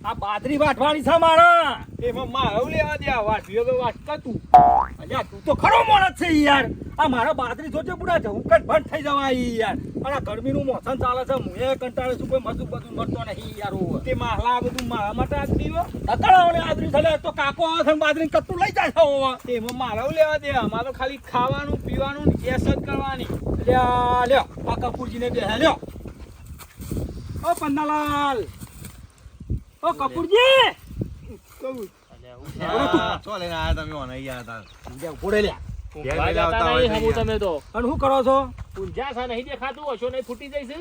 આ બાજરી વાટવાની છે મારા. એમાં મારું લેવા દે વાટ્યો તો વાટકા તું અલ્યા તું તો ખરો માણસ છે યાર. આ મારા બાજરી જોજે બુડા જવું કટ બંધ થઈ જવાય યાર. અને આ ગરમીનું મોસમ ચાલે છે હું એ કંટાળે છું કોઈ મજૂર બધું મળતો નહીં યાર. તે માહલા બધું મારા માટે આપી દો અકળાવને આદરી થલે તો કાકો આવે છે ને બાજરી કટ્ટું લઈ જાય છે ઓવા. એમાં મારું લેવા દે અમારે તો ખાલી ખાવાનું પીવાનું એસ જ કરવાની. લ્યા લ્યો આ કપૂરજીને બે લ્યો. ઓ પન્નાલાલ, ઓ કપૂરજી કહું ચો લઈને આયા તમે ઓને યાર તાર ઊંઘ્યા ઉભો રે લ્યા. ઘેર લઈને આવતા હોય નહીં, હમું તમે તો અને શું કરો છો? ઊંઝા છે નહીં દેખાતું હશો નહીં ફૂટી જાય છે.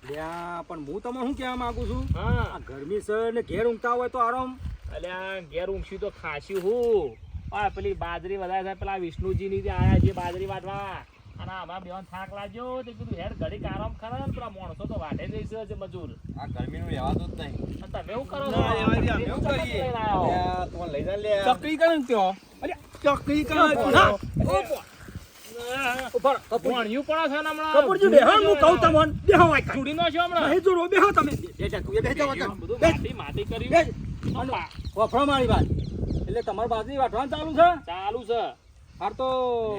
લ્યા પણ હું તમને શું કહેવા માંગુ છું, હા આ ગરમી છે ને ઘેર ઊંઘતા હોય તો આરામ. અલ્યા ઘેર ઊંઘશું તો ખાસી હું આ પેલી બાજરી વધારે થાય પેલા વિષ્ણુજીની જે આયા છે બાજરી વાટવા અને આમાં બેવાન થાક લાગ્યો તે કીધું હેર ઘડીક આરામ કરે ને પેલા માણસો તો વાટે જઈશે છે મજૂર. આ ગરમીનું રહેવાતું જ નહીં. અને તમે શું કરો ના, રહેવા દે, અમે શું કરીએ? લ્યા, તું લઈ જા લે ચકરી કરે ને ત્યો ચકરી કરે હા. ઉભા રહો, કપૂર. ભણ્યું પડે છે ને હમણાં કપૂરજી બેહો, હું કહું તમને બેહો વાય કાંઈ. છોડી નો છો હમણાં નહીં જોરો, બેહો તમે. બેજા તું એ બેસી જાઓ કાંઈ. બધું બેસ. માટી માટી કર્યું બેસ. અને વફરો મારી વાત. એટલે તમારે બાજરી વાટવાનું ચાલુ છે? ચાલુ છે. હાર તો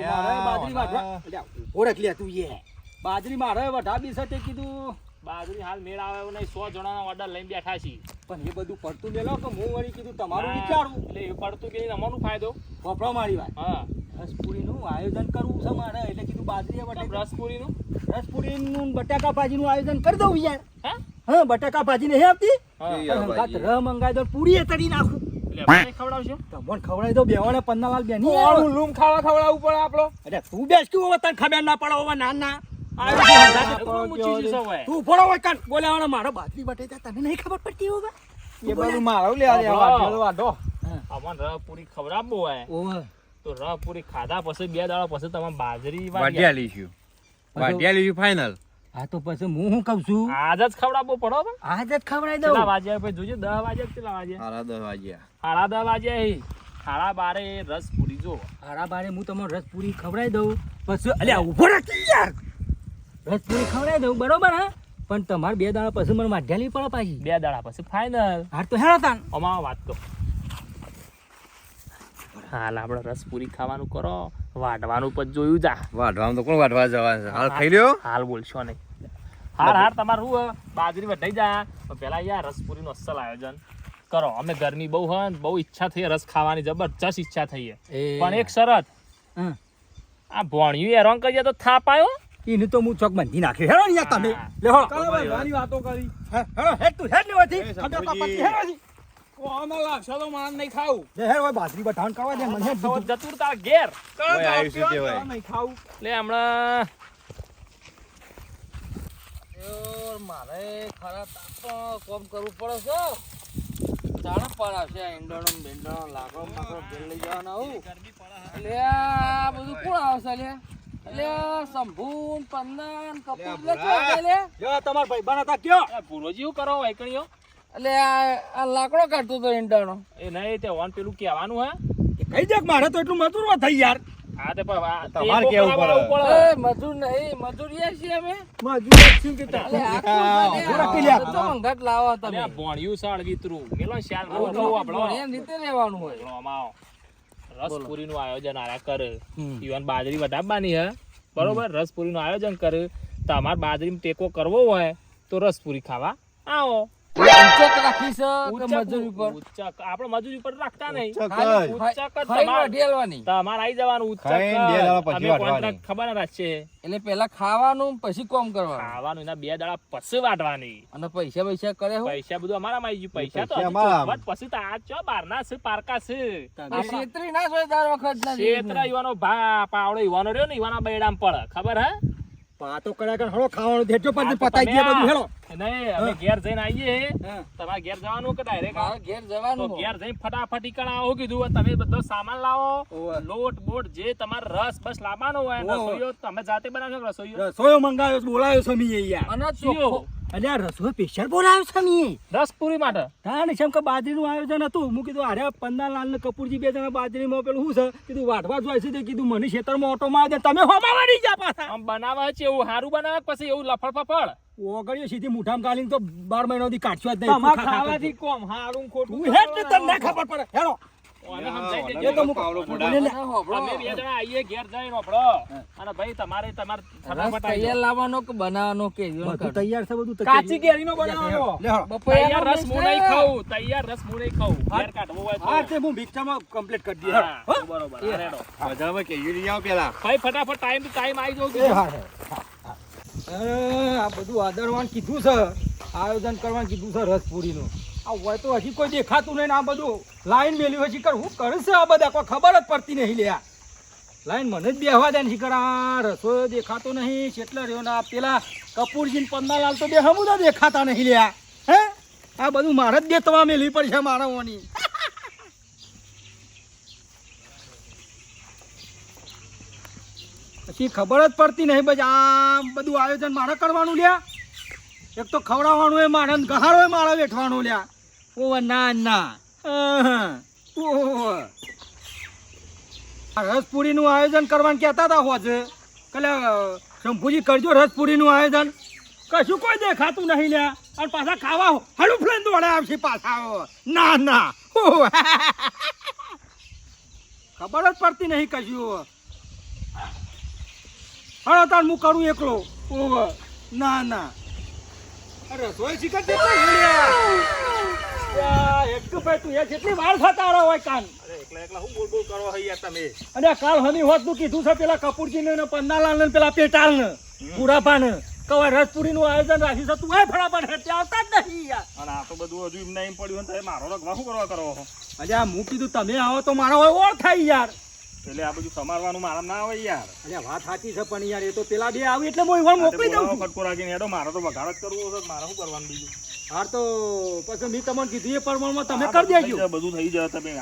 લ્યા, મારે બાજરી વાટવા. વાહ. લ્યા, ઓળખ લે તું એ. બાજરી મારે વઢાવી છે તે કીધું. બાજરી હાલ મેળ આવે એવું નહીં 100 જણાનો ઓર્ડર લઈને બેઠા છીએ. પણ એ બધું પડતું મેલો કે હું વળી કીધું તમારું ના, વિચારું. એટલે એ પડતું કે અમારો ફાયદો. વફરો મારી વાત. હા રસપુરીનું આયોજન કરવું છે મારે એટલે કીધું બાજરી કેમ બટાકા રસપુરીનું રસપુરીનું બટાકા ભાજીનું આયોજન કરી દઉં યાર. હા હા બટાકા ભાજી નહીં આપતી હા યાર, અને ભાજી. હંગાત રહ મંગાઈ દો પૂરી એ તળી નાખું. એટલે મને ખવડાવશો તમને ખવડાવી દો બેવાને પન્નાલાલ બેની કોણ લૂમ ખાવા ખવડાવવું પડે આપણો અરે તું બેસ કે હવે તને ખબર ના પડે હવે ના કોણ મૂકી જશે હવે? તું ફોડો હોય કાન બોલાવાના મારો બાજરી બટેટા તને નહીં ખબર પડતી હવે એ બધું મારું લેવા દે વાટ્યો તો વાટો અમને રહ પૂરી ખવડાવવું હોય ઓવે તો રહ પૂરી ખાધા પછી 2 દાડા પછી તમે બાજરી વાટિયા લઈશું વાટિયા લઈશું ફાઇનલ. હા તો પછી હું શું કહું છું આજ જ ખવડાવવું પડો ને. આજ જ ખવડાવી કેટલા દઉં વાગ્યા પછી જોજો 10 વાગ્યા કે કેટલા વાગ્યા? સારા 10 વાગ્યા. 10:30 વાગ્યા હી 12:30 રસ પૂરી જો. હારા બારે હું તમને રસપુરી ખવડાવી દઉં પછી અલ્યા ઉભો રાખી યાર રસપુરી ખવડાવી દઉં બરોબર હા પણ તમારે 2 દાડા પછી મને વાઢ્યા લેવી પડે પાછી 2 દાડા પછી ફાઇનલ. હાર તો હેડો તાન અમાર વાત તો હાલ આપણે રસ પૂરી ખાવાનું કરો વાઢવાનું પછી જોયું જા. વાઢવામાં તો કોણ વાઢવા જવાનું છે? હાલ ખાઈ લ્યો. હાલ બોલશો નહીં. હાર તમારું શું હે? બાજરી વઢાઈ જાય પણ પેલા યાર રસપુરીનું અસલ આયોજન કરો. અમે ગરમી બહુ હે ને બહુ ઈચ્છા થઈ રસ ખાવાની જબરજસ્ત ઈચ્છા થઈ છે. પણ એક શરત હા આ ભોણિયું હેરાન કરીએ તો થાપ આવ્યો. એનું તો હું ચોક બાંધી નાખી હેડો ને યાર તમે લે હો કાલે ભાઈ મારી વાતો કરી હેડો હેડ તું હેડ લેવાથી એ ખબર સપોજી. કપાતી હેડવાથી આમાં લાગશે તો માર નહીં ખાવું લે હેડ હોય બાજરી બટાણ કરવા દે મને હેડ તો દીધું. જતું તાર ઘેર ઓય આયુષ્ય તે હોય. નહીં ખાવું એટલે હમણાં મારે ખરા તાપમાં કોમ કરવું પડે છે જાણે પડાવશે ઈંડોનો બેંડોનો લાકડો માકડો ભેળ લઈ જવાના આવું એટલે આ બધું કોણ આવશે લે એટલે શંભુન પન્નાન કપૂર લે કોણ છે લે જો તમાર ભાઈ બના તા કયો પૂરોજી શું કરો વૈકણીઓ? એટલે આ લાકડો કાઢતો તો ઈંડાનો એ નહીં તે ઓન પેલું કહેવાનું હે. કે કઈ દેખ મારે તો એટલું મજૂરો થઈ યાર હા તે પણ આ તમારે ટેકો કેવું કરાવવા પડે. પડે. એ મજૂર નહીં મજૂરિયા છીએ અમે મજૂર છું કે એટલે ઉભો રાખી લે. તો મંગાટ લાવો અને તમે આ ભોણિયું સાળ વિતરું મેલો શાલ આવું મોટું આપણો એમ રીતે રહેવાનું હોય આપણો આમાં રસપુરીનું આયોજન આરા કરે હમ. ઈવન બાજરી વટાવવાની હે બરોબર રસપુરીનું આયોજન કરે તમારે બાજરીમાં ટેકો કરવો હોય તો રસપુરી ખાવા આવો. ઉચ્ચક રાખી છે કે ઉચ્ચક- મજૂરી ઉપર ઉચ્ચક આપણે મજૂરી ઉપર રાખતા નહીં. ઉચ્ચક ખાલી જ. ઉચ્ચક જ ખાઈને તમારે વઢેલવાની. તમારે આવી જવાનું ઉચ્ચક ખાઈને બે દાડા પછી અમે વાટવાની. કોન્ટ્રાક્ટ ખબર રાખશે એટલે પેલા ખાવાનું પછી કોમ કરવાનું ખાવાનું એના 2 દાડા પછી વાટવાની. અને પૈસા પૈસા કરે હું પૈસા બધું અમારામાં આવી ગયું પૈસા તો પૈસા હજી અમારામાં. ચોખવટ પછી તો આ ચો બારના છે પારકા છે આ છેતરી ના જોઈ દર વખત ના ક્ષેત્ર યુવાનો ભા પાવડો યુવાનો રહ્યો ને યુવાનો બૈડામ પડે ખબર હે પાતો કર્યા કર હળો ખાવાનું દેજો હા, પછી તો પતાઈ તમે દે બધું હેડો નહીં અમે ઘેર જઈને આવીએ હા. તમારે ઘેર જવાનું કે ડાયરેક્ટ મારે ઘેર તો જવાનું ઘેર જઈને ફટાફટી કરાવો કીધું તમે બધો સામાન લાવો ઓવે. લોટ બોટ જે તમારે રસ બસ લાવવાનો હોય ઓવે. રસોઈયો તમે જાતે બનાવશો કે રસોઈયો રસોયો મંગાવ્યો છે, બોલાયો છે મી યાર અને શિયો? અલ્યા રસોઈ સ્પેશિયલ બોલાવ્યો છે મી રસપુરી માટે હા ને કેમ કે બાજરીનું આયોજન હતું હું કીધું અરે પન્નાલાલ ને કપૂરજી બે જણા બાજરીમાં પેલું શું છે કીધું વાટવા જોઈ છે તે કીધું મને ખેતરમાં ઓટો માર દે તમે હોમાં વાળી જા પાછા આમ બનાવે છે એવું સારું બનાવે પછી એવું લફડ ફફડ ઓગળ્યો સીધી મુઠામાં ગાલીને તો 12 મહિનાથી કાઢશો જ નહીં તમારે ખાવાથી કોમ હારું ખોટું તું હેડ ને તને ખબર પડે હેડો ઓને સમજાઈ દેજો. એ તો હું પાવડો ફોડા. બોલે લે. અમે બે જણા આવીએ ઘેર જઈને ઓફળો અને ભાઈ તમારે રસ ફટાફટ તૈયાર લાવવાનો કે બનાવવાનો કે બધું તૈયાર છે બધું કાચી કેરીનો બનાવવાનો લે હેડો. તૈયાર રસ હું નહીં ખાઉં તૈયાર રસ હું નહીં ખાઉં ઘેર કાઢવો હોય હા તો તે હું મિક્સરમાં કમ્પ્લીટ કરી દઈએ હા, હેડો. બરોબર હા, રેડો. બજારમાં કેવી લઈ આવો પેલા ભાઈ ફટાફટ ટાઈમ ટુ ટાઈમ આવી એ જાઉં હા આ બધું આદરવાન કીધું છે આયોજન કરવાનું કીધું છે રસપુરીનું આ હોય તો હજી કોઈ દેખાતું નહીં ને આ બધું લાઈન મેલી હોય શીખર હું કરશે આ બધા કોઈ ખબર જ પડતી નહીં લે લાઈન મને જ બેહવા દે ને શીખર આ રસોઈ દેખાતો નહીં કેટલા રહ્યો ને આ પેલા કપૂરજી પન્નાલાલ તો બે હમુદા દેખાતા નહીં લે હે આ બધું મારે જ દેતવા મેલી પડશે માણસોની પછી ખબર જ પડતી નહીં બસ આ બધું આયોજન મારે કરવાનું લ્યા એક તો ખવડાવવાનું એ મારે ને ગહારો એ મારે વેઠવાનું લ્યા ઓ ના ના ઓહો રસપુરીનું આયોજન કરવાનું કહેતા હતા હોજ કલે શંભુજી કરજો રસપુરીનું આયોજન કશું કોઈ દેખાતું નહીં લ્યા અને પાછા ખાવા હળું ફ્લેન દોડે આવશે પાછા ના ના ઓહો. ખબર જ પડતી નહીં કશું હા તાર હું કરું એકલો ઓહો ના ના અરે રસોઈ શીખર એક તો ભાઈ તું જેટલી વાર થતા રહો હોય કાન એકલા હું બોલ બોલ કરો હૈયા તમે અને કાલ હની હોત નું કીધું છે પેલા કપૂરજી ને પન્નાલાલ ને પેલા પેટાલ ને પુરાપા ને કવા રસપુરી નું આયોજન રાખ્યું છે તું ફળાપા ને ત્યાં આવતા જ નહીં યાર અને આ તો બધું હજુ એમને એમ પડ્યું ને તમે મારો રગવા શું કરવા કરો અલ્યા હું કીધું તમે આવો તો મારો હોય ઓળ થાય યાર એટલે આ બધું સમારવાનું મારા ના આવે યાર અલ્યા વાત સાચી છે પણ યાર એ તો પેલા બે આવી એટલે હું એવા મોકલી દઉં છું ફટકો રાખીને હેડો મારો તો વઘાર જ કરવો છે મારે શું કરવાનું બીજું હાર તો પછી મેં તમને કીધું એ પ્રમાણમાં તમે કરી દેજો બધું થઈ જાય તમે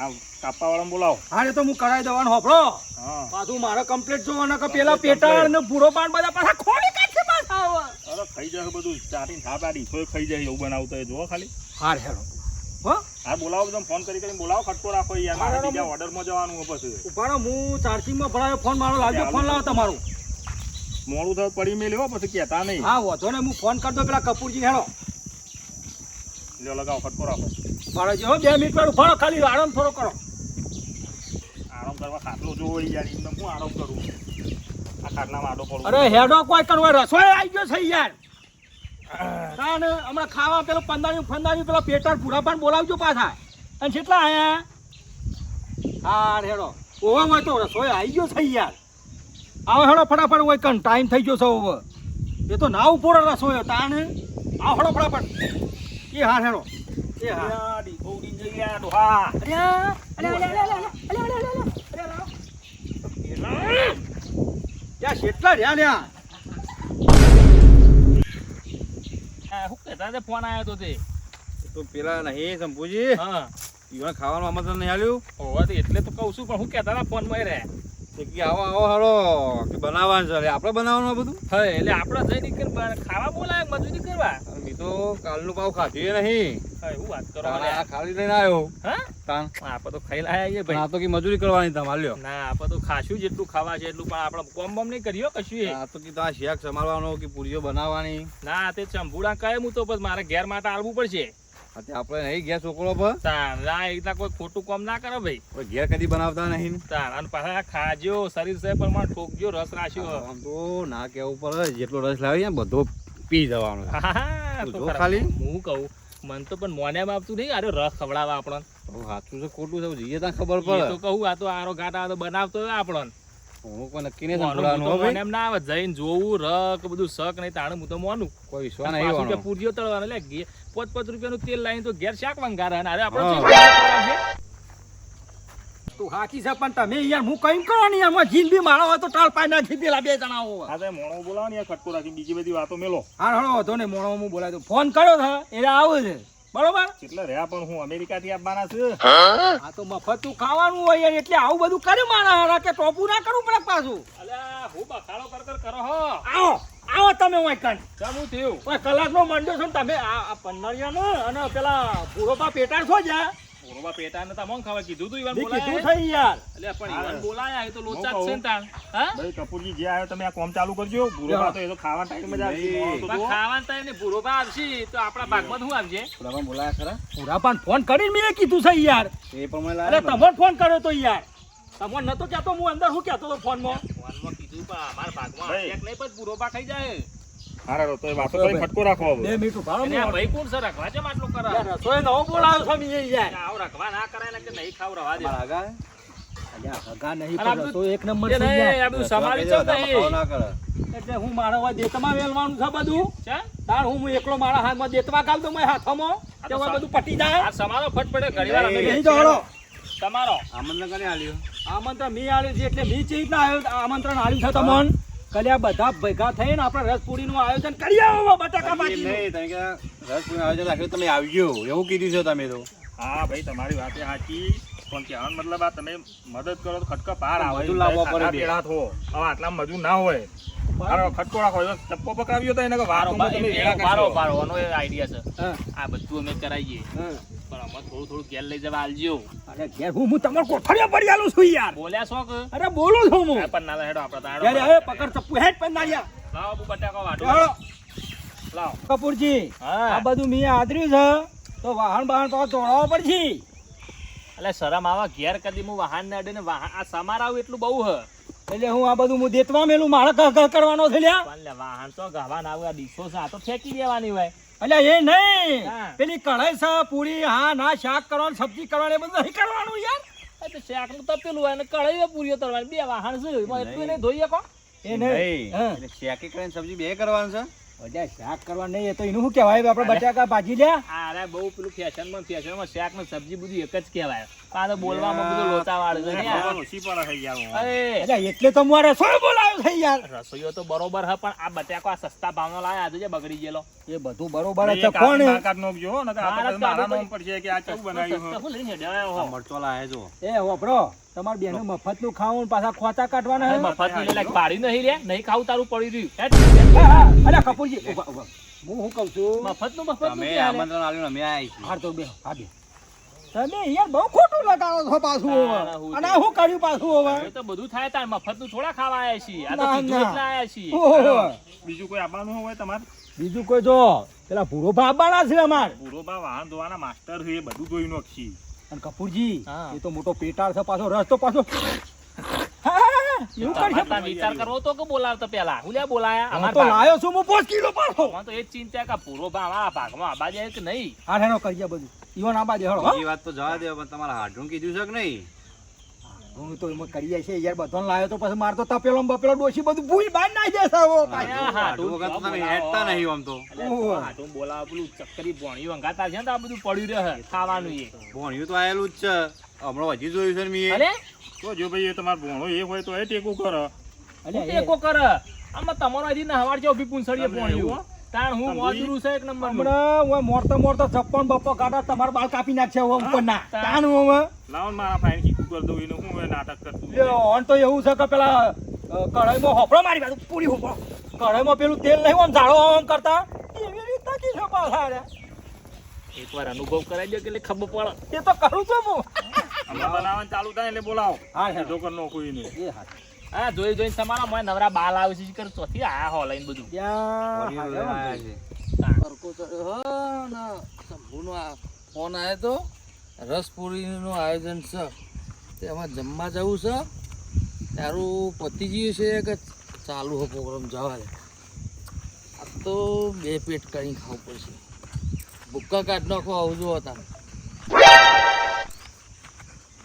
કાપવા વાળા બોલાવો હા એ તો હું કરાવી દેવાનું હોપડો હા પાછું મારે કમ્પ્લીટ જોવાના કે પેલા પેટાળ ને ભૂરો પાન બધા પાછા ખોલી કાઢશે પાછા હવે અરે ખાઈ જાય બધું સ્ટાર્ટિંગ થાપ આડી તો ખાઈ જાય એવું બનાવતો હોય જો ખાલી હાર હેડો હો હા બોલાવો તમે ફોન કરીને બોલાવો ખટકો રાખો યાર મારે બીજા ઓર્ડરમાં જવાનું હોય પછી ઉપાડો હું ચાર્જિંગમાં ભરાયો ફોન મારો લાવજો ફોન લાવો તમારો મોડું થયું પડી મેલ્યો પછી કહેતા નહીં હા વધો ને હું ફોન કરતો પેલા કપૂરજી હેડો લ્યો લગાવો ખટકો રાખો ભાડો જો 2 મિનિટ વાળું ફળો ખાલી આરામ થોડો કરો આરામ કરવા ખાટલો જોવો યાર એમને હું આરામ કરું આ ખાટલામાં આડો પડું અરે હેડો કોઈ કરવા રસોઈ આવી ગયો છે યાર કારણ હમણાં ખાવા પેલો ફંદાણી પેલા પેટાળ પૂરા પણ બોલાવજો પાછા અને કેટલા આયા હા હેડો ઓવા હોય તો રસોઈ આવી ગયો છે યાર આવો હેડો ફટાફટ હોય કન ટાઈમ થઈ ગયો છે ઓવર એ તો ના ઉપર રસોઈ તાને આવો હેડો ફટાફટ એ હા હેડો એ હા યાર ડીપો ઉડી જઈ યાર ડોહા ત્યાં કેટલા રહ્યા લ્યા શું કહેતા તે ફોન આવ્યો તો તે તો પેલા નહીં શંભુજી હા ઈવન ખાવાનું આમંત્રણ નહીં આલ્યું હોવા તો એટલે તો કહું છું પણ હું કહેતા ફોન માં રે તે કે આવો આવો હાલો કે બનાવવાનું છે એટલે આપણે બનાવવાનું આ બધું હા એટલે આપણે જઈ નીકળ ખાવા બોલાય મજૂરી કરવા અને મેં તો કાલનું પાવ ખાધું નહીં હા એવું વાત કરો તાણ આ ખાલી લઈને આવ્યો હા તાણ આપણે તો ખાઈ લાયા પણ ભાઈ આ તો કે મજૂરી કરવાની તમારે લ્યો ના આપણે તો ખાશું જેટલું ખાવા છે એટલું પણ આપણે કોમ બમ નહીં કર્યો કશું એ આ તો કે આ શેક સંભાળવાનો કે પૂરીઓ બનાવવાની ના તે ચંબુડા કહે હું તો બસ મારે ઘેર માટે આવવું પડશે અત્યારે આપણે નહીં ગયા છોકરો પર તાણ ના એકતા કોઈ ખોટું કામ ના કરો ભાઈ કોઈ ઘેર કદી બનાવતા નહીં તાણ અને પાછા ખાજો શરીર છે પણ ઠોકજો રસ રાખ્યો આમ તો ના કેવું પડે જેટલો રસ લાવી ને બધો પી જવાનો છે. હા તું તો જો ખરા. ખાલી. હું કહું મન તો પણ મોને આપતું નહીં અરે રસ ખવડાવવા આપણને હવે સાચું છે ખોટું છે જઈએ ત્યાં ખબર એ તો પડે કહું આ તો આરો ઘાટ આ તો બનાવતો હોય આપણને હું કોઈ નક્કી નહીં મોનું સંભળાવાનું હું તો હો મોને ભાઈ એમ ના આવે જઈને જોવું રક બધું શક નહીં તાણે હું તો મોનું કોઈ વિશ્વાસ નહીં પાછું કે વાનો. પૂરીઓ તળવાનો એટલે ₹5 રૂપિયાનું તેલ લાવીને તો ઘેર શાક વંગારે અને અરે આપણે હા. ચીજ બનાવશે. તું હાકી છે પણ તમે યાર હું કઈ કરવાની આમાં જીન બી મારો હોય તો ટાળ પાઈ નાખી પેલા બે જણા હોય હા તો મોણો બોલાવો ને ખટકો રાખી બીજી બધી વાતો મેલો હા હળો હતો ને મોણો હું બોલાય તો ફોન કર્યો છે એટલે આવું છે બરોબર કેટલા રહ્યા પણ હું અમેરિકાથી આવવાના છે આ તો મફતું ખાવાનું હોય યાર એટલે આવું બધું કર્યું મારા હારા કે ટોપું ના કરવું પડે પાછું અલ્યા હું બખાડો કર કરો હો આવો આવો તમે ઓય કણ શું થયું ઓય કલાકનો મંડ્યો છો ને તમે આ પન્નરિયાનો અને પેલા પૂરોપા પેટાર છો જા બરોબર પેટા ને તમને ખબર કીધું તું ઈવન મેં કીધું બોલાયા થઈ યાર એટલે પણ ઈવન બોલાયા એ તો લોચા જ છે ને તાણ હા ભાઈ કપૂરજી જે આવ્યો તમે આ કોમ ચાલુ કરજો ભૂરો બા તો એ તો ખાવા ટાઈમ જ આવશે મોણો તો પણ જુઓ. ખાવાનું ટાઈમ ને ભૂરો બા આવશે તો આપણા ભાગમાં શું આવશે પૂરામાં બોલાયા ખરા પૂરાપાન ફોન કરીને મેં કીધું છે યાર એ પ્રમાણે અરે લાયા તમને ફોન કર્યો તો યાર તમને નતો કહેતો હું અંદર શું કહેતો તો ફોનમાં ફોનમાં કીધું પણ અમારા ભાગમાં ભાઈ. એક નહીં પણ ભૂરો બા ખાઈ જાય હારા તો એ વાતો કરી ફટકો રાખો હવે. 2 મિનિટ ઉભા રહો, અને આ હું ભાઈ કોણ છે રખવા છે માટલું કરે યાર રસોઈ નવો બોલાવ્યો છો મેં યાર આવ રખવા ના કરાય ને કે નહીં ખાવ રવા દે મારા આગા અલ્યા હગા નહીં અલા, પણ રસોઈ એક નંબર એ થઈ નહીં, યાર આ બધું સમારી ચમ નહીં ના કરે એટલે હું મારા હોય દેતમાં વેલવાનું છે બધું છે તાર હું એકલો મારા હાથમાં દેતવા કાલ દઉં મારા હાથમાં તે હોય બધું પટી જાય આ સમારો ફટફટે ઘડીવાર અમે નહીં તો હળો તમારો આમંત્રણ કરી આલ્યું આમંત્રણ મી આલ્યું છે એટલે મી ચીજ ના આવ્યો આમંત્રણ આલ્યું છે તમને કલ્યા બધા ભેગા થઈને આપણે રસપુરીનું આયોજન કરી આવો બટાકા પાટીનું. નહીં તમે કે રસ પૂરીનું આયોજન રાખ્યું તમે આવજો એવું કીધું છે તમે તો હા ભાઈ તમારી વાત એ સાચી પણ કહેવાનો મતલબ આ તમે મદદ કરો તો ખટકો પાર આવે મજૂર લાવવા પડે ખાધા બે. પેલા થો હવે આટલા મજૂર ના હોય હારો ખટકો રાખો જો ચપ્પો પકડાવ્યો તો એને કે વારો તમે વેળા બારો કરશો. બારો આનો આઈડિયા છે હા, આ બધું અમે કરાવીએ હા. પણ અમે થોડું ઘેર લઈ જવા આલજો અરે ઘેર હું તમારો કોઠડીઓ પડી આલું છું યાર બોલ્યા છો કે અરે બોલું છું હું પણ ના હેડો આપણે ત્યારે હવે પકડ ચપ્પુ હેડ પંદારિયા લાવો બુ બટાકા વાટો ચાલો લાવો કપૂરજી હા. આ બધું મેં આદર્યું છે તો વાહન બહાન તો દોડાવવા પડશે એટલે શરમ આવા ઘેર કદી હું વાહન ને અડીને આ સમારાવું એટલું બહુ હ એટલે હું આ બધું હું દેતવા મેલું મારે કહ કરવાનો છે લ્યા પણ લે વાહન તો ગવા ના આવે આ ડીશો છે આ તો ફેંકી દેવાની હોય અલ્યા એ નહીં હા. પેલી કઢાઈ છે પૂરી હા ના શાક કરવાનું સબ્જી કરવાનું એ બધું નહીં કરવાનું યાર એ તો શાક નું તપેલું હોય ને કઢાઈ પૂરીઓ તરવાની બે વાહન છે એમાં એટલું નહીં ધોઈએ કો એ નહીં હા. એટલે શેકી કરીને સબ્જી બે કરવાનું છે અલ્યા શાક કરવાનું નહીં એ તો એનું શું કહેવાય આપણે બટાકા ભાજી લ્યા અરે બહુ પેલું ફેશનમાં શાક ને સબ્જી બધું એક જ કહેવાય આ તો બોલવામાં બધું લોચા વાળે છે ને યાર. ખબર ઓછી પડે છે યાર હું. અરે અલ્યા એટલે તો મારે રસોઈ બોલાવ્યો છે યાર રસોઈયો તો બરોબર હ પણ આ બટાકો આ સસ્તા ભાવનો લાયા આજે જે બગડી ગયેલો એ બધું બરોબર જ છે એક કોણ હાથમાં કાઢ નાખજો હો, નકર આ તો મારા પછી મારા કાઢો નામ પર છે કે આ કેવું બનાવ્યું સસ્તા હે. શું લઈને હેડ્યા હો? આ મરચો લાયા જો એ હોભરો તમાર બેનું મફતનું ખાવું ને પાછા ખોતા કાઢવાના અરે હે મફત ની લે પાડી નહીં લે નહીં ખાવું તારું પડી રહ્યું હેડ. હા, હા. અલ્યા કપૂરજી ઉભા, ઉભા. હું શું કહું છું મફતનું તમે આમંત્રણ આલ્યું ને અમે આયા છીએ હાર તો બે હા બે તમે યાર બહુ ખોટું લગાડો છો પાછું હવે ના, હું અને આ શું કર્યું પાછું હવે એ તો બધું થાય તાર મફતનું થોડા ખાવા આયા છીએ આ તો ના, કીધું ના. એટલે આયા છીએ ઓહો. બીજું કોઈ આપવાનું હોય તમારે બીજું કોઈ જો પેલા ભૂરો ભાવવાના છે અમાર પૂરો બા વાહન ધોવાના માસ્ટર છે એ બધું ધોઈ નાખશી અને કપૂરજી હા. એ તો મોટો પેટાળ છે પાછો રસ તો પાછો હા, એવું કરશે તમારે વિચાર કરવો તો કે બોલાવતો પેલા હું લે બોલાયા હું અમાર તો લાયો છું હું 5 કિલો પાછો મને તો એ જ ચિંતા કે પૂરો ભાવ આ ભાગમાં આબા જાય કે નહીં હા હેનો કરીએ બધું ઈવન આ બાજુ હેડો બીજી વાત તો જવા દે પણ તમારા હાડું કીધું છે કે નહીં હું તો એમાં કરીએ છીએ યાર બધાને લાયો તો પછી માર તો તપેલો ને બપેલો ડોશી બધું ભૂઈ બાંધ નાખી દેશે હવે પાછું. હા, હાડું વગર તો તમે હેડતા નહીં આમ તો ઓહો. હાટું બોલાવા પેલું ચક્કરી ભોણિયું અંગાતા છે ને તો આ બધું પડ્યું રહે ખાવાનું એ ભણ્યું તો આયેલું જ છે હમણાં હજી જોયું છે ને મેં અરે તો જો ભાઈ એ તમારો ભોણો એ હોય તો એ ટેકું કરો અલ્યા, એ- ટેકો કરે આમાં તમારો હજી નહવાર છે ઉભી પૂંછડીએ તમને ભોણિયું એવું? તાણ હું મોજરું છે એક નંબર હમણાં હું મોરતો મોરતો છપ્પન બપ્પો કાઢા તમારા બાલ કાપી નાખશે હવે ઉપરના તાણ. તાણ હવે લાવો ને મારા ફાઈન કીકું કરી દઉં એને હું એ નાટક કરતું લ્યો, ઓન તો એવું છે કે પેલા કઢાઈમાં હોપળો મારી બાજુ પૂરી હોપળો કઢાઈમાં પેલું તેલ નહીં આમ જાડો આમ કરતા એવી રીતના કી છે પાછા રે. એકવાર અનુભવ કરાવી દો કે એટલે ખબર પડે એ તો કરું છું હું હમણાં બનાવવાનું ચાલુ થાય એટલે બોલાવો હા હેડો. સીધો કરી નાખું એને. એ હા હા જોઈ જોઈને તમારા મોય નવરા બાલ આવે છે શીખર ચોથી આયા હો લઈને બધું ત્યાં ભણ્યું હા, આયા હેડો. છે સરકો ચડ્યો હ ને શંભુનો આ ફોન આવ્યો તો રસપુરીનું આયોજન છે તેમાં જમવા જવું છે તારું પતી ગયું છે કે ચાલુ હો પ્રોગ્રામ જવા દે આ તો બે પેટ કરીને ખાવું પડશે ભૂક્કા કાઢ નાખો આવજો હતા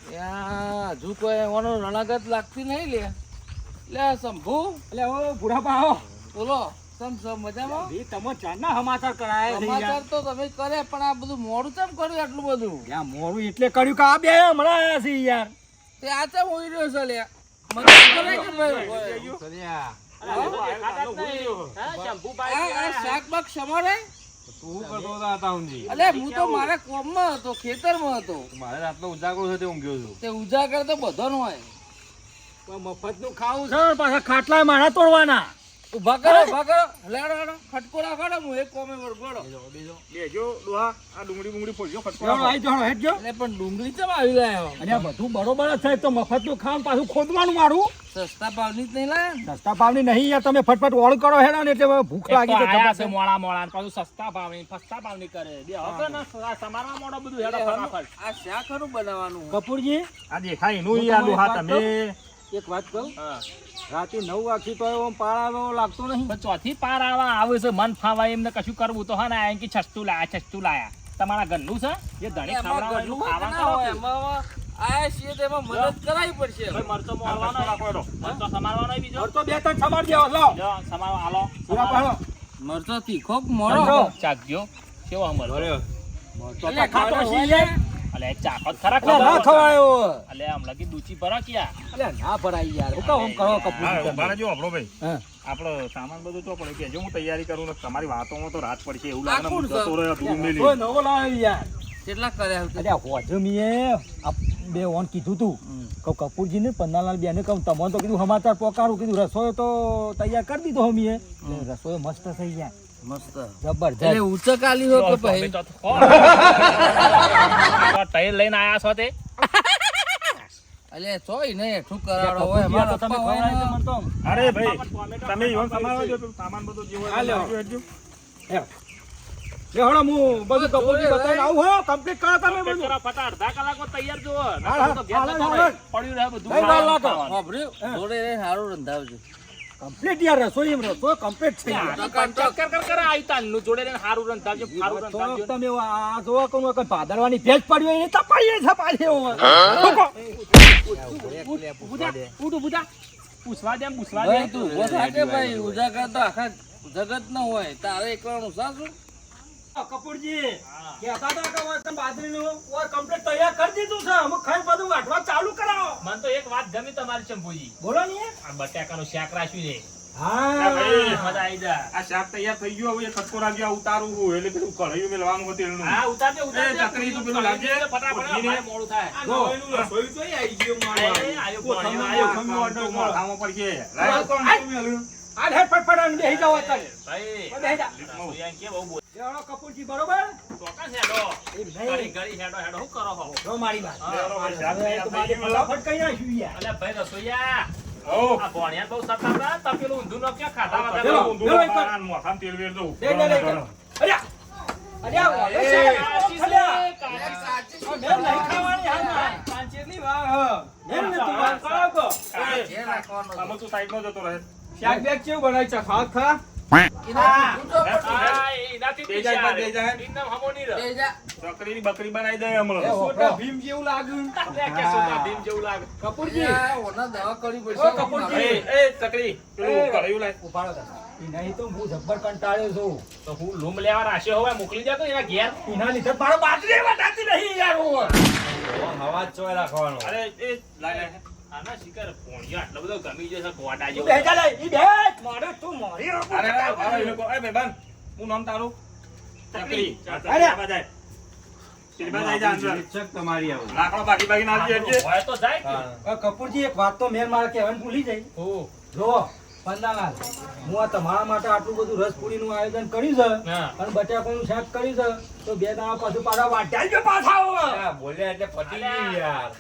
ત્યાં હજુ કોઈ એવાનો રણાગત લાગતી નહીં લે શંભુ એટલે ઓ બુઢાપા આવો બોલો સમ મજામાં એ તમે ચારના સમાચાર કરાયા છે સમાચાર યાર. તો તમે કરે પણ આ બધું મોડું કેમ કર્યું આટલું બધું યાર મોરું એટલે કર્યું કે આ બે હમણાં આયા છે યાર તે આ ચમ હોઈ રહ્યો છે લે મતલબ કરે કે ભાઈ કર્યા આ શાક બાક સમારે તું શું કરતો હતો આ તાઉનજી? અલે હું તો મારા કોમમાં હતો ખેતરમાં હતો મારે રાતનો ઉજાગરો છે તે ઊંઘ્યો છું તે ઉજાગર તો બધાનો હોય મફતનું ખાવું છે ને પાછા ખાટલા મારા તોડવાના ઉભા કરો લેડો લેડો ખટકો રાખો ને હું એક કોમે વળગોડો બેજો ડોહા આ ડુંગળી બુંગળી ફોડજો હેડો, ખટકો આઈ જાઓ, હેડજો. એટલે પણ ડુંગળી ચમ આવી લાયો અને આ બધું બરોબર જ થાય તો મફતનું ખાવાનું પાછું ખોદવાનું મારું સસ્તા ભાવની જ નહીં લાયા સસ્તા ભાવની નહીં યાર, તમે ફટફટ ઓળ કરો હેડો ને એટલે ભૂખ લાગી તો આયા છે જબરજસ્ત. મોળા મોળા પાછું સસ્તા ભાવની ફસતા ભાવની કરે બે હવે ને સમારવા મોડો બધું હેડો ફટાફટ આ શા ખરું બનાવવાનું કપૂરજી આ દેખાય એનું ઈ આ ડોહા તમે એક વાત કહું, હા. રાતે 9 વાગી તો એવો પાળાવો લાગતો નહીં. પણ ચોથી પાર આવે છે મન ફાવાય એમને કશું કરવું તો હા ને આ કે છસ્તું લાયા તમારા ઘરનું છે જે ધણી એમાં ખવડાવે ઘરનું એટલું હોય કે ખાવાનું ના હોય, કરો. એમાં આયા છીએ તો એમાં મદદ કરાવી પડશે ભાઈ મરચો મોળવાનો રાખો એનો. મરચો સમારવાનો ય બીજો તો 2-3 સમાર દેવો, લાવો. જો સમારવા હાલો પૂરા પાડો. મરચો તીખો કે મોરો મરચો. ચાખજો કેવો મરચો તો તો ખાતો છીએ લે. અલે ચાખો જ ખરા અલે ના ખવાયો. અલે આમ લગી દૂચી ભરા ક્યાં અલે ના ભરાય યાર. હું કહું આમ કરો હા કપૂરજી ઉભા તમે. રહેજો આપણો ભાઈ હા. આપણો સામાન બધું તો પડે કેજો હું તૈયારી કરું ને તમારી વાતોમાં તો રાત પડશે એવું લાગે ને આ હું કોણ જતો રહ્યો ધૂળ કોઈ મેલી નવો લાવ્યો યાર. કેટલા કર્યા અરે હોજો મીએ આ બે ઓન કીધું તું કહું કપૂરજી ને પન્નાલાલ બેને કહું તમને તો કીધું સમાચાર પોકારું કીધું રસોઈ તો તૈયાર કરી દીધો મીએ રસોઈ મસ્ત થઈ જાય મસ્ત જબરજસ્ત. એટલે ઊંચક આલી હો કે ભાઈ તૈર લઈને આયા છો તે અલે ચોય ને હેઠું કરાવડો હોય કપૂરજી આ અમારા તો તમે પપ્પા હોય ખવડાવી ને. તો મને તો અરે ભાઈ તમે ઈવન સમારવા જો પેલું સામાન બધું જે હોય હા, એ લ્યો. લાવજો હેડજો. લે હળો હું બધું કપૂરજી બતાવીને આવું હો કમ્પ્લીટ કરો તમે બધું. ફટા અડધા કલાકમાં તૈયાર જો હા, હા, પડ્યું રહે બધું કઈ વાર લાગે? વાપર્યું? જોડે રહીને સારું રંધાવજો કમ્પ્લીટ યાર રસોઈ કમ્પ્લીટ થઈ ગઈ. જોડે રહીને હારું રંધાવજો હારું થોડોક રંધાવજો તમે આ જોવા કહું કે ભાદરવાની ભેજ પડી હોય એને તપાઈએ છે પાછી હું. પૂછવા દે પૂછવા ભાઈ દે તું ઉભો થા કે ભાઈ ઉજાગર તો આખા જગત ન હોય તારે એકલાનું સાચું કપૂરજી કહેતા હતા કે હવે તમે બાજરીનું ઓય કમ્પ્લીટ તૈયાર કરી દીધું છે અમે ખાઈ બધું વાટવા ચાલુ કરાવો. મને તો એક વાત ગમી તમારી શંભુજી બોલો ને. આ બટાકાનું શાક રાખ્યું છે હા ભાઈ. મજા આવી જાય આ શાક તૈયાર થઈ ગયું હવે એ ખટકો રાખજો આ ઉતારવું હોય એટલે પેલું કઢાઈયું મેલવાનું હતું તેલનું. હા ઉતારજે એ ચકરી તું પેલું લાવજે. ફટાફટ ભજીને. મોડું થાય જો. માથામાં પડશે. આ હેડ ફટફટ અને બેહી જાઓ અત્યારે. ભાઈ બેહી જા. રસોઈયા કે બહુ બોલ લેવડો કપૂરજી બરોબર. ચોક્કસ હેડો એ નહીં. ઘડી ઘડી હેડો હેડો શું કરો હો જો મારી વાત. લેવડો ભાઈ, શાક હવે તૈયાર તો થઈ ગયું. ફટાફટ કઈ નાખ્યું યાર. અલે ભાઈ રસોઈયા ઓ, આ ભણ્યા બહુ સતાવડા તપેલું ઊંધું નો ક્યાં ખાતા આ વગર લેવો. ઊંધું લેવો એક વાર. પારાનું મોઢામાં તેલ વેર દઉં. લે, લે, લે, લે. અલ્યા. અલ્યા, એ, અલ્યા. કાચી છે, અલ્યા. કાચી છે. આ મેલ નહીં ખાવાની હાલ ના. કાંચેની વાત, હા. મેલ ને તું વાત કરો તો. જે નાખવાનું આમાં તું સાઈડમાં જતો રહે. શાક બેગ કેવું બનાવી છે? ખાવા ખા. એના ઊંચો પડતું. હા, એ એનાથી બે જાય, પીછાડે. બે જાય. એમનેમ હમો નહીં રહે. એ જા. ચકરીની બકરી બનાવી દે હમણાં. એ છોટા ભીમ જેવું લાગ્યું. લે કે સોટા ભીમ જેવું લાગે. કપૂરજી. આ ઓના દવા કરવી ઓ, પડશે કપૂરજી. એ ચકરી પેલું કઢાઈયું લાય. ઉપાડો તા. ઈ નહીં તો હું જબ્બર કંટાળ્યો છું. તો હું લૂમ લેવા રાખ્યો હવે મોકલી દે તો એના ઘેર એના લીધે મારો બાજરી વટાતી નહીં યાર હું. અરે એ લાય લાય. આના શિકાર ભોણિયો આટલો બધો ગમી જશે ગોડા તું જેવો. બેહી જા લે. ઈ બેઠ. મારે તું મારી રકમ અરે બતાવવાની. એ લોકો એ ભાઈબંધ હું નામ તારું ચકરી અરે. લાકડો ભાગી ભાગી નાખજે હેડજે. હોય તો જાય કે. હવે કપૂરજી એક વાત તો મેં મારે કહેવાની ભૂલી જઈ. જો પન્નાલાલ, હું આ તમારા માટે આટલું બધું રસપુરીનું આયોજન કર્યું છે હા. અને બટાકાનું શાક કર્યું છે તો બે દાણા પાછું પાછા વાટ્યા જ પાછા આવો.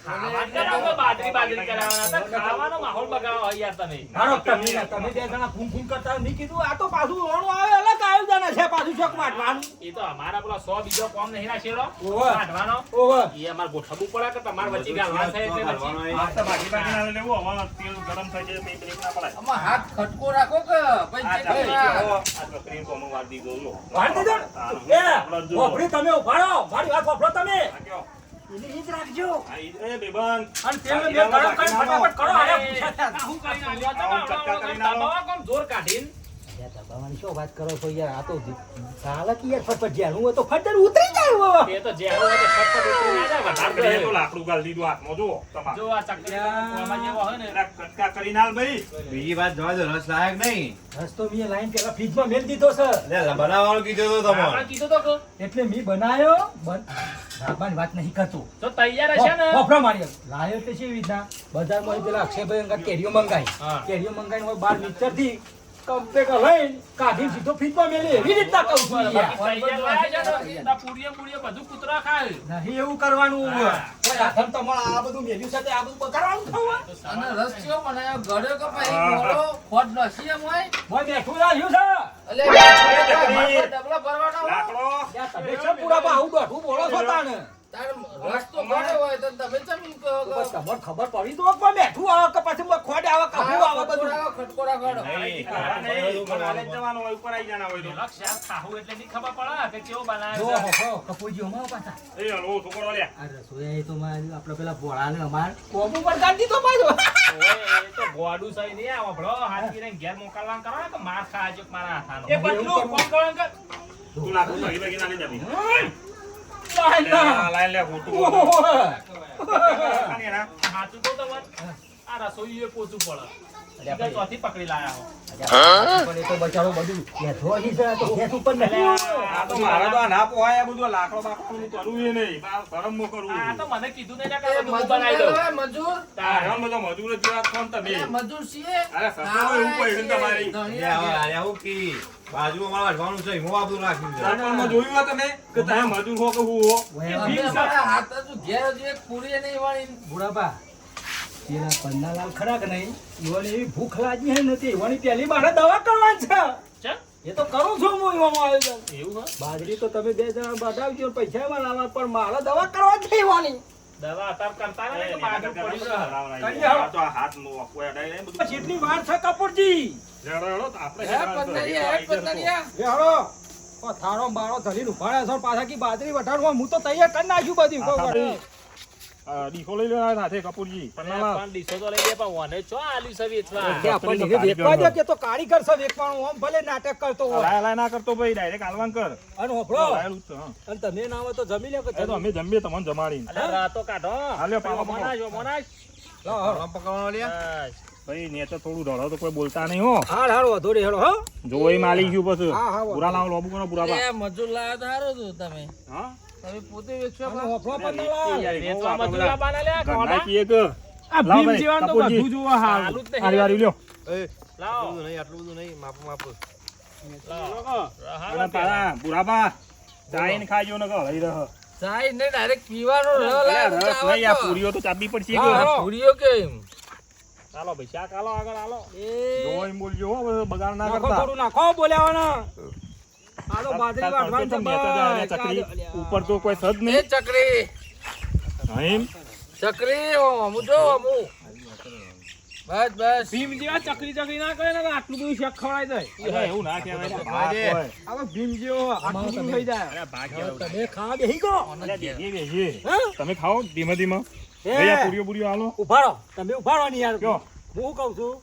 ખાવાનું કરાવો, બાજરી બાજરી કરાવવાના હતા. ખાવાનો માહોલ બગાડો હોય યાર તમે. હારો તમે બે જણા ફૂન ફૂન કરતા હોય. મેં કીધું આ તો પાછું ઓણું આવે અલગ આયોજન છે પાછું શોખ વાટવાનું. એ તો અમારા પેલા 100 બીજો કોમ નહીં રાખેલો ઓવે. કાઢવાનો. ઓહો. એ અમારે ગોઠવવું પડે કે તમારે વચ્ચે ગાલવા થાય એટલે પછી આ તો ભાગી ભાગી ના લેવું હવે તેલ ગરમ થઈ જાય તો બ્રેક ના પડાય. આમાં હાથ ખટકો રાખો કે આ પછી ચકરી ચેક કેવો? આ ચકરીને કોમો વાર દીધો લો. વાળી દીધો ને? એ વાપરી તમે ઉભાડો. મારી વાત વાપરો તમે. આ કયો? એની ઈ જ રાખજો. આ ઈ- એ બેબંધ. અને તેલ બે ગરમ કરીને ફટાફટ કરો. અરે, અરે પૂછા થયા. આ હું કરીને આવ્યો? દબાવા કોમ જોર કાઢીને. યાર દબાવાની શું વાત કરો છો યાર? આ તો ચાલે કે યાર ફટફટ જ્યાં હું તો ફટર ઉતરી જાય હવે. એ તો જેવો હોય તો ફટફટ ઉતરી ના જાય, વધારે ચકરીએ તો તો લાકડું ગાળી દીધું હાથમાં જુઓ તમારે. જો આ ચકરી કોમાં જેવો હોય ને એના કટકા કરીને હાલ ભાઈ. બીજી વાત જોવા દો, રસ લાયક નહીં. રસ્તો મેં લાઈન પેલા ફ્રીજમાં મેલ દીધો છે. એટલે બનાવવાનું કીધું તો આપણે તમારે. કીધું તો કે એટલે મેં બનાયો ધાબાની વાત નહીં કરતો. જો તૈયાર હશે ને વાપરો મારી લાયો તે કેવી રીતના બજારમાં પેલા અક્ષયભાઈ અંગત કેરીઓ મંગાઈ. હા. કેરીઓ મંગાઈને હોય બાર મિક્સર થી કમ્પ્લેટ લઈને કાઢી સીધો ફીટમાં મેલી એવી રીતના કહું છું યાર. તૈયાર લાયા છે ને, આ પૂરીએ બધું કૂતરા ખાય. નહીં એવું કરવાનું કોઈ આધમ તમારે આ બધું મેલ્યું છે તે આ બધું બગાડવાનું થવું અને રસ કેવો બનાવ્યો ગળ્યો કે પછી મોળો ખોટ નસી એમ હોય મોય બેઠું રહ્યું છે એટલે ડબલા ભરવાનો હોય. લાકડો ત્યાં તમે છે પૂરા બા આવું દોઢું બોલો છો તાને તાર રસ તો ગળ્યો હોય તો તમે ચમ એમ કહો કે તમને ખબર પડી તો કોઈ બેઠું આવે કે પછી મને ખોડ આવે કે હું આવે બધું ખટકોરા ગળો નહીં, ખાવા નહીં, પણ હાલે જ જવાનું હોય, ઉપર આઈ જાના હોય તો. પેલો શાક ખાવું એટલે નહીં ખબર પડે કે કેવો જો બનાવ્યો છે. હો કપૂરજી અમારા પાછા એ હળવો છોકરો લે. આ રસોઈ તો મારી આપણે પેલા ભોળાને અમાર કોબુ પર કાઢી દીધો પાછો ઓય, એ તો ગોડું સહી નહીં આવો ભલો હાથીને ઘેર મોકલવાનું કરો ને કે માર ખાજો કે મારા હાથાનો. એ બદલું ફોન કરો ને કે તું લાકડું ભાગી ભાગી ના લઈ જાતી. લાઈન લે, ના. આ લાઈન લે, ખોટું ઓહો. બોલો. આની એના. હાચું તો તમને આ રસોઈ એ પોચું પડે. એટલે ચોથી પકડી લાયા હો. પણ એ તો બચારો બધું બેઠો હજી છે તો ગેસ ઉપર નહીં આ તો મારે તો આ ના પોહાય, આ બધું લાકડો બાકડો હું કરવું એ નહીં. આ શરમમાં કરવું. આ તો મને કીધું નહીં ને કે એ બધું હું મજૂર બનાવી દઉં. હોય, મજૂર તારે આમ બધો મજૂર જ જેવા છો ને તમે. એ મજૂર છીએ અરે સસરો એવું પડ્યું ને તમારી. ધણિયા બાજુમાં વાળવાનું છે હું આ બધું નાખ્યું છે સરપંચમાં જોયું હોય તમે કે તમે મજૂર હો કે હું હો? અમે અમારા હાથ જ ઘેર જ એક પૂરી નહીં વળી બુઢાપા પેલા પન્નાલાલ ખરા કે નહીં ઈવોને એવી ભૂખ લાગી હે નથી ઈવોની પહેલી મારે દવા કરવાની છે ચમ? એ તો કરું છું હું ઈવામાં આયોજન એવું હે? બાજરી તો તમે બે જણા બતાવજો પૈસા માં લાવવા પણ મારે દવા કરવા છે ઈવાની દવા અત્યારે કરતા ને કે માગું પડ્યું છે. કરી આવો. આ તો આ હાથ નો કોઈ અડાય નહીં બધું. જેટલી વાર છે કપૂરજી હેડો, હેડો, તો આપણે હે હેડવાનું તો. પંદરિયા હે પંદરિયા એ હળો ઓ થારો બારો ધરીને ઉભાડ્યા છો પાછા કી બાજરી વટાડવા હું તો તૈયાર કરી નાખ્યું બધું આ કહું સાંભળી. ડીખો લઈ લેવા સાથે કપૂરજી પન્નાલાલ. પણ ડીશો તો લઈ લે પણ ઓને ચો આલ્યું છે વેચવા. કે આપણને એને વેચવા દે કે તો કારીગર છે વેચવાનું આમ ભલે નાટક કરતો હોય લાય લાય ના કરતો ભાઈ, ડાયરેક્ટ હાલવાન કર. અને હોભળો લાયેલું જ છે, હા. અને તમે ના હોય તો જમી લે કે એ તો અમે જમીએ તમને જમાડીને. અલે રાતો કાઢો. હાલ્યો, પાવા પકડો. મોનાજ, મોનાજ. પકડવાનો લે બસ. ભાઈ ને તો થોડું ઢળો તો કોઈ બોલતા નહીં હો. હાલ હાલ વધો રે હેડો હો જો એ માલી ગયું પછી હા, હા, પૂરા લાવો લોબુ કરો પૂરા બા. એ મજૂર લાવ્યા તો સારું હતું તમે હા તમે પોતે વેચવા અને બા. હોભળો પન્નાલાલ યાર, વેચવા મજૂર લાવવાના લે, ઘરના કોના? કીએ કે આ લાવ ભીમ ભાઈ, જીવાન તો કપૂરજી. બધું જોવા હાલ આલુ જ નહીં. હારી વારી લ્યો. એ લાવો. આટલું બધું નહીં આટલું બધું નહીં માપ માપ લાવો. અને તારા પૂરા બા ચાઈને ખાજો ને કહો લઈ રહ. ચાય ને ડાયરેક્ટ પીવાનો રસ અલ્યા, લાવ્યો રસ તો નહીં, આ આવો તો. પૂરીઓ તો ચાબી પડશે હા, કે. હા. પૂરીઓ કેમ હાલો ભાઈ, શાક હાલો, આગળ હાલો. જો એમ બોલજો હો, હવે બગાડ ના નાખો કરતા. થોડું નાખો બોલ્યાવાના આ તો બાજરી તાર વાટવાની તરફે તો મેં તો જાણે ચકરી ઉપર તો કોઈ સદ એ નહીં. ચકરી અહીં ચકરી અમુ જો અમુ બસ બસ ભીમ જેવા ચકરી ચકરી ના કરે ને કે આટલું બધું શેક ખવડાઈ દે અરે એવું ના કહેવાય, ભાગ હોય. હવે ભીમ જેવો આટલું બધું થઈ જાય અરે ભાગ કહેવાય. તમે ખાવા બેહી ગયો અલ્યા, બેસીએ, બેસીએ. હે? તમે ખાઓ ધીમે ધીમે. હે? ભાઈ, આ પૂરીઓ બુરીઓ હાલો. ઉભા રહો તમે ઉભા રહો ને યાર કયો? હું કહું છું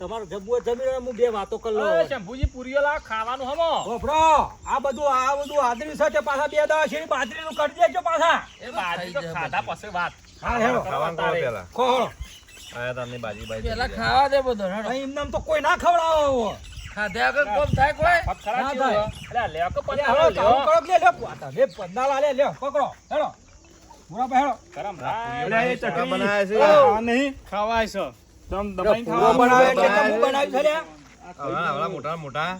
તમારું જબ્બુ જમી રહ્યો, હું બે વાતો કરી ઓય, લઉં શંભુજી, પૂરીઓ લાવો, ખાવાનું હમો. ઓફરો આ બધું આદરી સાથે પાછા બે દવા શેરી બાજરીનું કરી દેજો પાછા એ બાજરી તો ખાધા પછી વાત. હા હેડો ખાવાનું કરો પેલા ખો આયા તમને બાજી બાજી પેલા ખાવા દે બધો હેડો. અહીં એમને તો કોઈ ના ખવડાવો ખાધા આગળ કોમ થાય કોઈ ફટ ખરા ના જેવું થાય. હે. અલ્યા, લ્યો કે અરે પન્નાલાલ હેડો લ્યો. ચાલુ કરો કે લે તમે પન્નાલા લે લ્યો પકડો હેડો બરાબર હેડો ગરમ રાય. અલ્યા, એ ચકરી. બનાવે છે આ નહીં. ખવાય છે તમ દબાઈને પૂરો ખાવાનું. બનાવે એટલે તો હું બનાવ્યું છે લ્યા. આવડા મોટા મોટા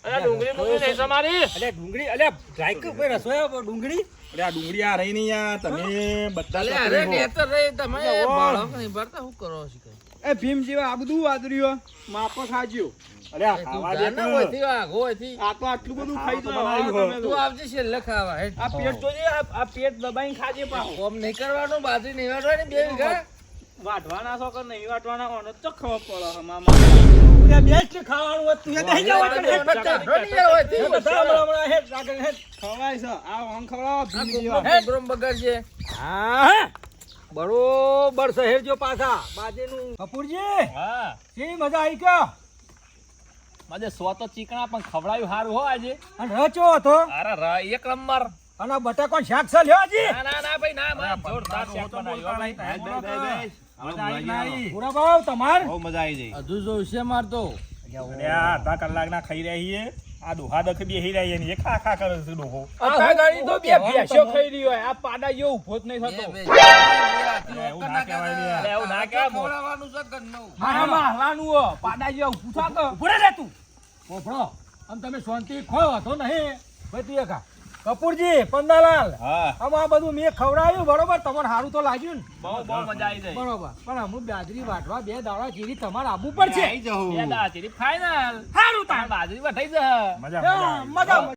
અલ્યા, ડુંગળી મૂકી દઈશ અમારી. અલે ડુંગળી અલે ડ્રાય કે કોઈ રસોઈ ડુંગળી અલ્યા, ડુંગળી આ રહી નહીં યાર. તમે બધા અલે ચકરી અરે હો. નેતર રે તમે અલ્યા, બાળક નહીં ભરતા શું કરો છો કઈ? એ ભીમ જેવા આ બધું વાદરીઓ માપો ખાજો અલ્યા, એ તું ખાવા દે જાણ ને પણ. હોયથી વાઘો હોયથી. આ તો આટલું બધું ખાઈ તો તો બનાવ્યું હોય. તું આવજે છેલ્લે ખાવા હેડ. આ પેટ તો જે આ પેટ દબાઈને ખાજે પાહો કોમ નહીં કરવાનું બાજરી નહીં વાળવાની 2 વીઘા વાટવાના છો કે નહીં વાટવાના ઓને તો ખબર પડે મામા બેસ્ટ ખાવાનું હોય તું નહીં જવા કે હેડ પટ્ટા ઢોળીયા હોયથી. હેડ બધા હમણાં હેડ આગળ હેડ ખવાય છે આ ઓન ખવડાવો આ ભીમ કુકરો જેવા કુકરો બગાડશે. હા બરોબર શહેર જો પાછા બાજેનું કપૂરજી હા. કેવી મજા આવી કે માજે સો તો ચીકણા પણ ખવડાવ્યું સારું હો આજે. અને રચો હતો અરે એક નંબર. અને બટાકો શાક છે લ્યો હજી ના ના ના ભાઈ ના માર જોરદાર શાક બનાવ્યું. મજા આવી નહીં. પૂરા ભાવ તમાર બહુ મજા આવી જઈ હજુ જોઈશે મારતો. અલ્યા, અડધા કલાકના ખાઈ રહ્યા છીએ. આ ડોહા દખ બેહી રહ્યા ને એ ખા ખા કરે છે ડોહો. આ ગાડી તો બે ભેંસો ખાઈ રહ્યો હોય. આ પાડા જેવો ઊભો જ નહીં થતો. એવું ના કહેવાય લે. એટલે એવું ના કહેવાય. ખવડાવવાનું છે ઘરનું. મારા mahલાનું હો. પાડા જેવો ઊભું થાતો. ઊભો રે તું. પોપડો. આમ તમે શાંતિ ખો હતો નહીં. ભાઈ તું એ ખા. કપૂરજી, પન્નાલાલ. હા આમાં આ બધું મેં ખવડાવ્યું બરોબર. તમને સારું તો લાગ્યું ને? બહુ મજા આવી જાય. બરોબર. પણ અમુક બાજરી વાટવા 2 દાડા ચીરી તમારે આવવું પડશે. આવી જવું બે દાડા ચીરી ફાઇનલ. સારું તાર તાર. બાજરી વટાઈ જાય. મજા મજા મજા મજા.